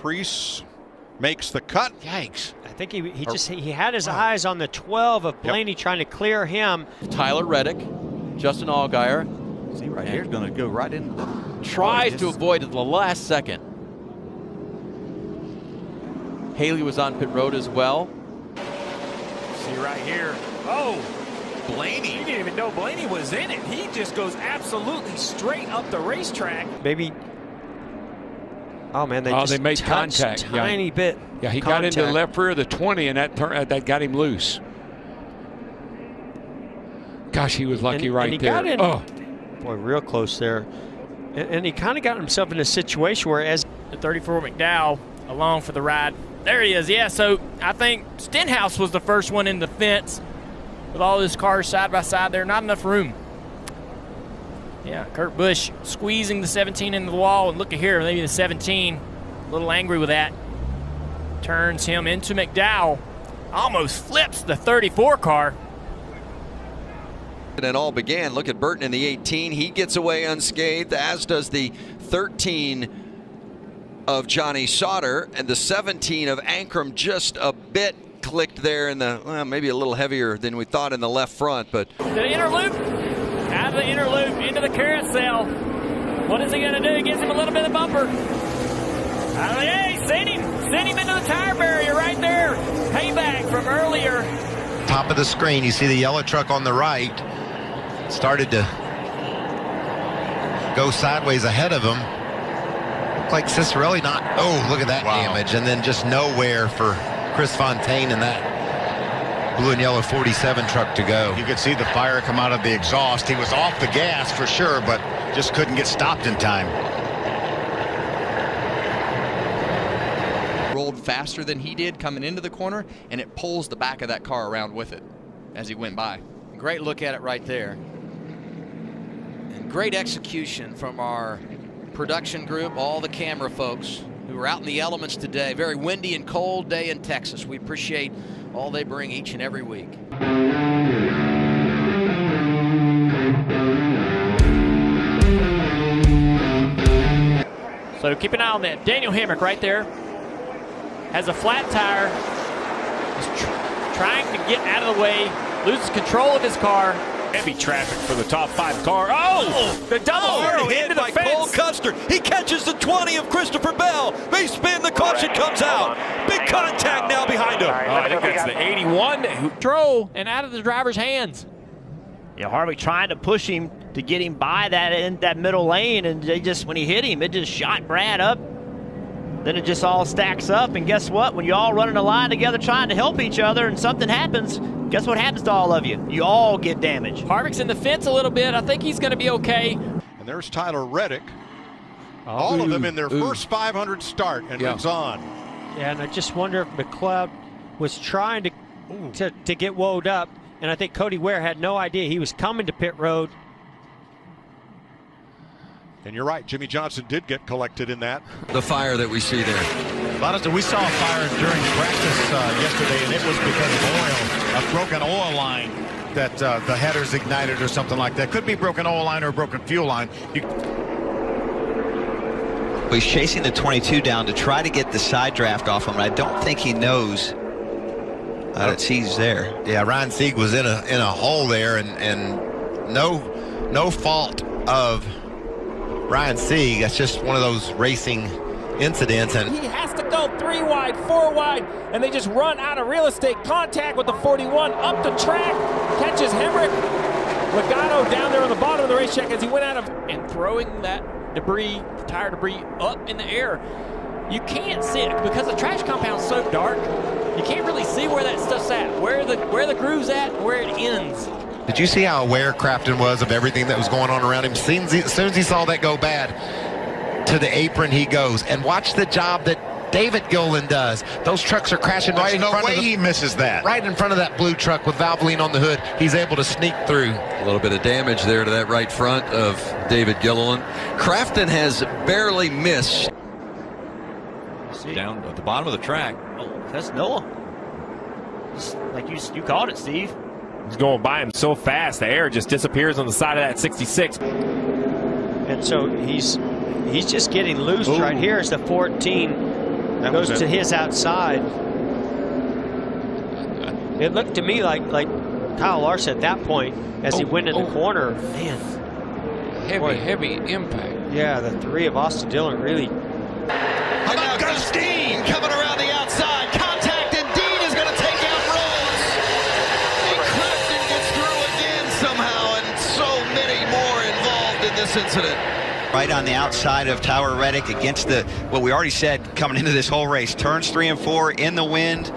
Caprice makes the cut. Yikes. I think he had his eyes on the 12 of Blaney trying to clear him. Tyler Reddick, Justin Allgaier. See, right here is going to go right into the... Tries to avoid it at the last second. Haley was on pit road as well. See right here. Oh, Blaney. He didn't even know Blaney was in it. He just goes absolutely straight up the racetrack. Maybe. Oh man, they made contact. Tiny bit. Yeah, he got into the left rear of the 20, and that got him loose. Gosh, he was lucky and he there. Got in, boy, real close there. And he kind of got himself in a situation where, as the 34 McDowell along for the ride. There he is. Yeah, so I think Stenhouse was the first one in the fence with all his cars side by side there. Not enough room. Yeah, Kurt Busch squeezing the 17 into the wall. And look at here, maybe the 17, a little angry with that. Turns him into McDowell. Almost flips the 34 car. And it all began. Look at Burton in the 18. He gets away unscathed, as does the 13 of Johnny Sauter, and the 17 of Ankrum just a bit clicked there in the, well, maybe a little heavier than we thought in the left front, but. The inner loop, out of the inner loop, into the carousel. What is he going to do? He gives him a little bit of bumper. Hey, send him into the tire barrier right there. Payback from earlier. Top of the screen, you see the yellow truck on the right started to go sideways ahead of him. Looked like Cicerelli not, oh, look at that damage. And then just nowhere for Chris Fontaine and that blue and yellow 47 truck to go. You could see the fire come out of the exhaust. He was off the gas for sure, but just couldn't get stopped in time. Rolled faster than he did coming into the corner, and it pulls the back of that car around with it as he went by. Great look at it right there. And great execution from our production group, all the camera folks who are out in the elements today. Very windy and cold day in Texas. We appreciate all they bring each and every week. So keep an eye on that. Daniel Hemrick right there has a flat tire. He's trying to get out of the way, loses control of his car. Heavy traffic for the top 5 car. Oh, the double Hit by Cole Custer. He catches the 20 of Christopher Bell. They spin, the caution comes out. Big contact now behind him. I think that's the 81. Control and out of the driver's hands. Yeah, Harvick trying to push him to get him by that middle lane, and they just, when he hit him, it just shot Brad up. Then it just all stacks up, and guess what? When you all running a line together trying to help each other and something happens, guess what happens to all of you? You all get damaged. Harvick's in the fence a little bit. I think he's going to be okay. And there's Tyler Reddick. All of them in their first 500 start, and moves on. Yeah, and I just wonder if McLeod was trying to get woed up, and I think Cody Ware had no idea he was coming to pit road. And you're right, Jimmy Johnson did get collected in that. The fire that we see there. Honestly, we saw a fire during practice yesterday, and it was because of oil, a broken oil line that the headers ignited or something like that. Could be broken oil line or a broken fuel line. He's chasing the 22 down to try to get the side draft off him, and I don't think he knows that he's there. Yeah, Ryan Sieg was in a hole there, and no fault of Ryan Sieg. That's just one of those racing incidents, and he has to go 3 wide, 4 wide, and they just run out of real estate. Contact with the 41 up the track, catches Hemrick. Legato down there on the bottom of the racetrack as he went out of and throwing that debris, tire debris, up in the air. You can't see it because the trash compound's so dark. You can't really see where that stuff's at, where the groove's at, and where it ends. did you see how aware Crafton was of everything that was going on around him? As soon as he saw that go bad, to the apron he goes. And watch the job that David Gilliland does. Those trucks are crashing right in front of him. No way he misses that. Right in front of that blue truck with Valvoline on the hood. He's able to sneak through. A little bit of damage there to that right front of David Gilliland. Crafton has barely missed. Down at the bottom of the track. Oh, that's Noah. Just like you called it, Steve. He's going by him so fast, the air just disappears on the side of that 66. And so he's just getting loose right here as the 14 goes to his outside. It looked to me like Kyle Larson at that point, as he went in the corner, man. Heavy impact. Yeah, the 3 of Austin Dillon really. How about Gustine coming around the outside? Contact, and Dean is going to take out Rose. And Clapton gets through again somehow, and so many more involved in this incident. Right on the outside of Tyler Reddick against what we already said coming into this whole race. Turns 3 and 4 in the wind,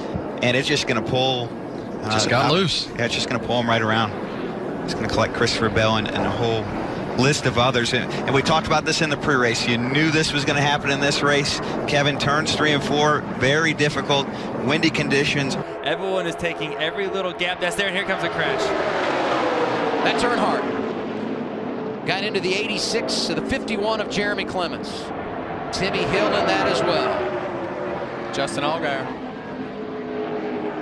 and it's just going to pull. Just got loose. Yeah, it's just going to pull him right around. It's going to collect Christopher Bell and a whole list of others. And we talked about this in the pre-race. You knew this was going to happen in this race. Kevin, turns 3 and 4, very difficult, windy conditions. Everyone is taking every little gap that's there, and here comes a crash. That turned hard. Got into the 86 to the 51 of Jeremy Clements. Timmy Hill in that as well. Justin Allgaier.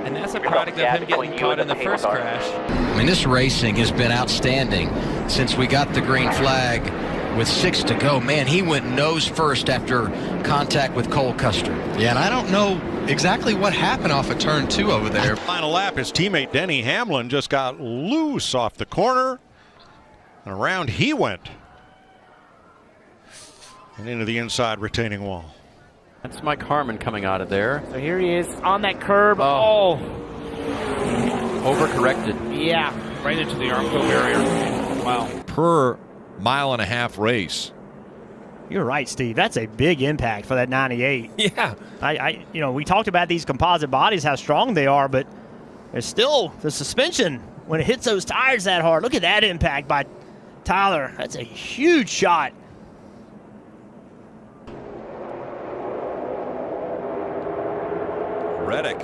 And that's a product of him getting caught in the first crash. I mean, this racing has been outstanding since we got the green flag with 6 to go. Man, he went nose first after contact with Cole Custer. Yeah, and I don't know exactly what happened off of turn 2 over there. Final lap, his teammate Denny Hamlin just got loose off the corner. And around he went. And into the inside retaining wall. That's Mike Harmon coming out of there. So here he is on that curb. Oh. Overcorrected. Yeah. Right into the Armco barrier. Wow. Per mile-and-a-half race. You're right, Steve. That's a big impact for that 98. Yeah. We talked about these composite bodies, how strong they are, but there's still the suspension when it hits those tires that hard. Look at that impact by Tyler. That's a huge shot. Reddick.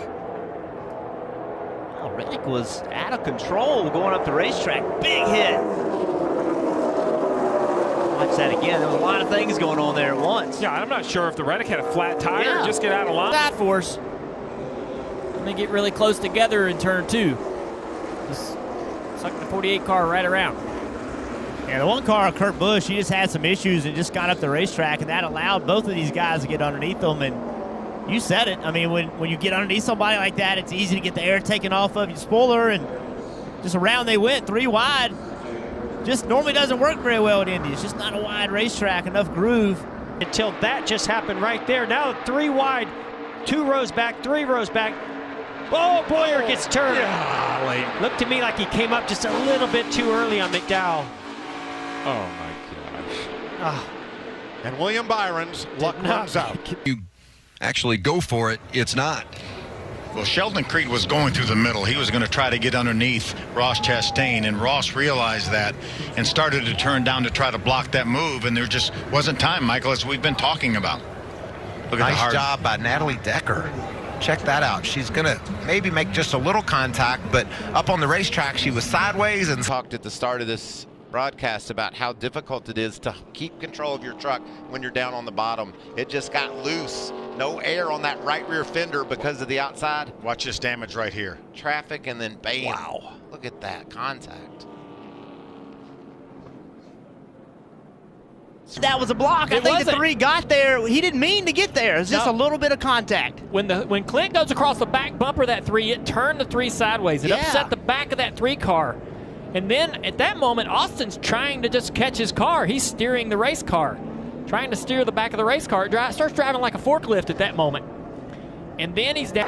Oh, Reddick was out of control going up the racetrack. Big hit. Watch that again. There was a lot of things going on there at once. Yeah, I'm not sure if the Reddick had a flat tire or just get out of line. Side force. And they get really close together in turn 2. Just sucking the 48 car right around. Yeah, the one car, Kurt Busch, he just had some issues and just got up the racetrack, and that allowed both of these guys to get underneath them. And you said it. I mean, when you get underneath somebody like that, it's easy to get the air taken off of your spoiler, and just around they went, 3 wide. Just normally doesn't work very well at Indy. It's just not a wide racetrack, enough groove. Until that just happened right there. Now 3 wide, 2 rows back, 3 rows back. Oh, Boyer gets turned. Yeah, looked to me like he came up just a little bit too early on McDowell. Oh, my gosh. And William Byron's luck runs out. You actually go for it, it's not. Well, Sheldon Creed was going through the middle. He was going to try to get underneath Ross Chastain, and Ross realized that and started to turn down to try to block that move, and there just wasn't time, Michael, as we've been talking about. Look at nice job by Natalie Decker. Check that out. She's going to maybe make just a little contact, but up on the racetrack, she was sideways. And talked at the start of this broadcast about how difficult it is to keep control of your truck when you're down on the bottom. It just got loose. No air on that right rear fender because of the outside. Watch this damage right here. Traffic, and then bam. Wow. Look at that contact. That was a block. I think the 3 got there. He didn't mean to get there. It was just a little bit of contact. When Clint goes across the back bumper of that 3, it turned the 3 sideways. It upset the back of that 3 car. And then at that moment, Austin's trying to just catch his car. He's steering the race car, trying to steer the back of the race car. It starts driving like a forklift at that moment. And then he's down.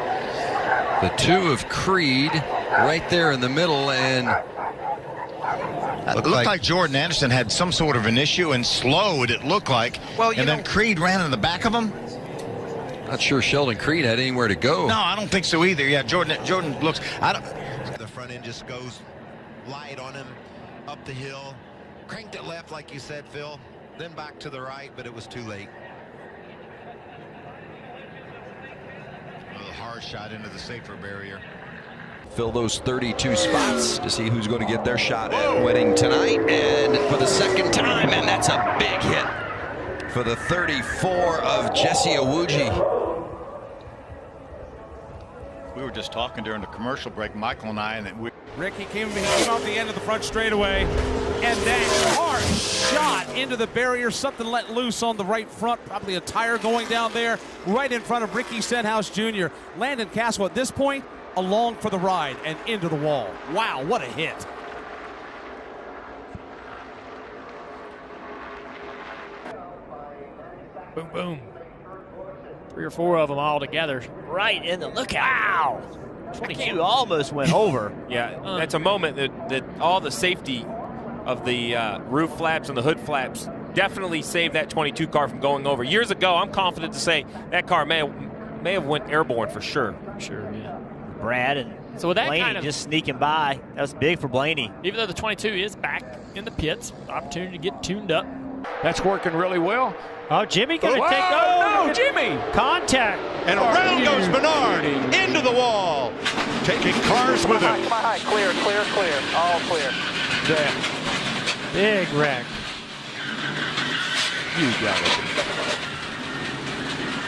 The 2 of Creed right there in the middle, and it looked like Jordan Anderson had some sort of an issue and slowed, it looked like. Well, and then Creed ran in the back of him. Not sure Sheldon Creed had anywhere to go. No, I don't think so either. Yeah, Jordan looks. The front end just goes light on him up the hill. Cranked it left, like you said, Phil. Then back to the right, but it was too late. A hard shot into the safer barrier. Fill those 32 spots to see who's going to get their shot at winning tonight, and for the second time, and that's a big hit for the 34 of Jesse Awuji. We were just talking during the commercial break, Michael and I, and Rick, he came off the end of the front straightaway, and that hard shot shot into the barrier. Something let loose on the right front. Probably a tire going down there right in front of Ricky Stenhouse Jr. Landon Castle at this point along for the ride and into the wall. Wow, what a hit. Boom, boom. 3 or 4 of them all together. Right in the lookout. Wow. 22 almost went over. Yeah, that's a moment that all the safety of the roof flaps and the hood flaps definitely saved that 22 car from going over. Years ago, I'm confident to say that car may have went airborne for sure. Sure, yeah. Brad and so with that Blaney kind of, just sneaking by. That was big for Blaney. Even though the 22 is back in the pits, opportunity to get tuned up. That's working really well. Oh, Jimmy going to take no, Jimmy! Contact. And around goes Bernard into the wall. Taking cars with him. Come on, high. Clear, clear, clear. All clear. Big wreck. You got it.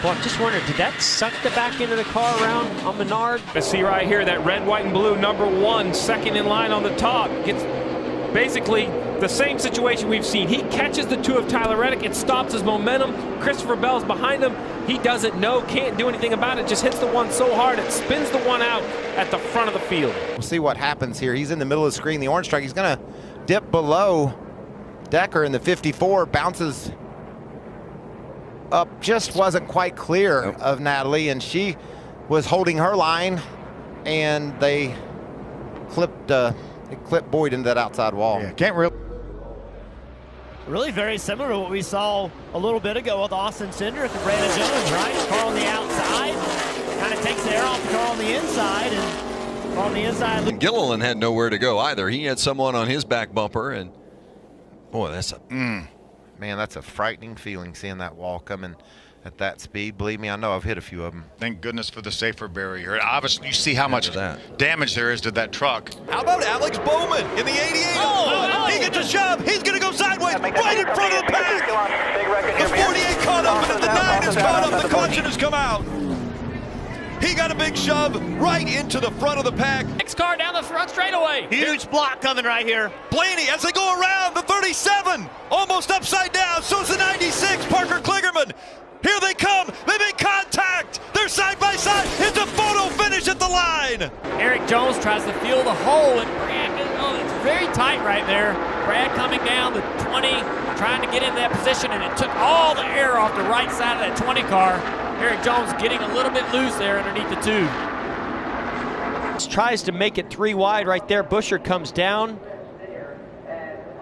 Well, I'm just wondering, did that suck the back end of the car around on Menard? Let's see right here, that red, white, and blue number 1, second in line on the top. Gets basically the same situation we've seen. He catches the 2 of Tyler Reddick. It stops his momentum. Christopher Bell's behind him. He doesn't know, can't do anything about it. Just hits the 1 so hard, it spins the 1 out at the front of the field. We'll see what happens here. He's in the middle of the screen, the orange truck. He's going to dip below Decker in the 54, bounces up, just wasn't quite clear of Natalie, and she was holding her line, and they clipped Boyd into that outside wall. Yeah, can't really. Really very similar to what we saw a little bit ago with Austin Cindric and Brandon Jones, right? Car on the outside, kind of takes the air off the car on the inside, and on the inside. And Gilliland had nowhere to go either. He had someone on his back bumper, and boy, that's a man, that's a frightening feeling seeing that wall coming at that speed. Believe me, I know I've hit a few of them. Thank goodness for the safer barrier. Obviously, you see how much damage there is to that truck. How about Alex Bowman in the 88? He gets a shove. He's going to go sideways right in front of the pack. The 48 caught up, and the 9 is caught up. The caution has come out. He got a big shove right into the front of the pack. Next car down the front straightaway. Huge block coming right here. Blaney, as they go around, the 37, almost upside down. So's the 96, Parker Kligerman. Here they come. They make contact. They're side by side. It's a photo finish at the line. Eric Jones tries to feel the hole, and Brad, it's very tight right there. Brad coming down the 20, trying to get in that position, and it took all the air off the right side of that 20 car. Eric Jones getting a little bit loose there underneath the 2. Tries to make it 3 wide right there. Busher comes down.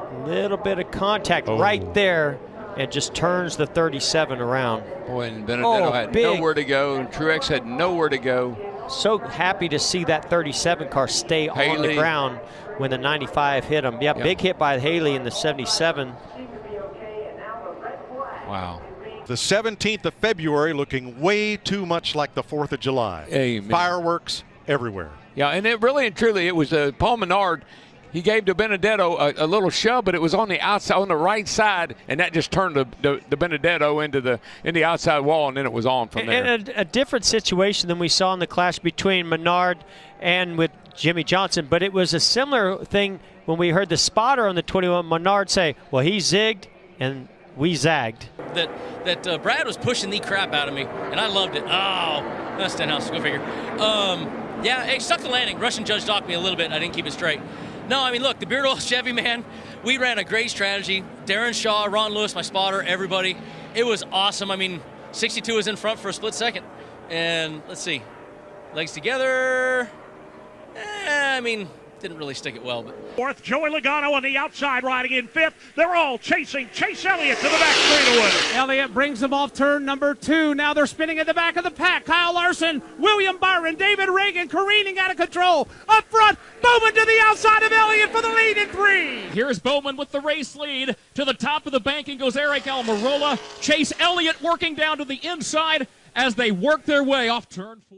A little bit of contact right there, and just turns the 37 around. Boy, and Benedetto had nowhere to go, and Truex had nowhere to go. So happy to see that 37 car stay on the ground when the 95 hit him. Yeah, big hit by Haley in the 77. Wow. The 17th of February looking way too much like the 4th of July. Amen. Fireworks everywhere. Yeah, and it really and truly, it was Paul Menard. He gave to Benedetto a little shove, but it was on the outside, on the right side, and that just turned the Benedetto into the outside wall, and then it was on from there. And a different situation than we saw in the clash between Menard and with Jimmy Johnson, but it was a similar thing when we heard the spotter on the 21, Menard say, well, he zigged and we zagged. That Brad was pushing the crap out of me, and I loved it. Oh, that's Stenhouse, go figure. Yeah, it stuck the landing. Russian judge docked me a little bit, and I didn't keep it straight. No, I mean, look, the Beard Oil Chevy, man, we ran a great strategy. Darren Shaw, Ron Lewis, my spotter, everybody. It was awesome. I mean, 62 was in front for a split second. And let's see, legs together. I mean, didn't really stick it well. But Fourth, Joey Logano on the outside riding in 5th. They're all chasing Chase Elliott to the back straightaway. Elliott brings them off turn number 2. Now they're spinning at the back of the pack. Kyle Larson, William Byron, David Reagan careening out of control. Up front, Bowman to the outside of Elliott for the lead in 3. Here's Bowman with the race lead. To the top of the banking goes Eric Almirola. Chase Elliott working down to the inside as they work their way off turn 4.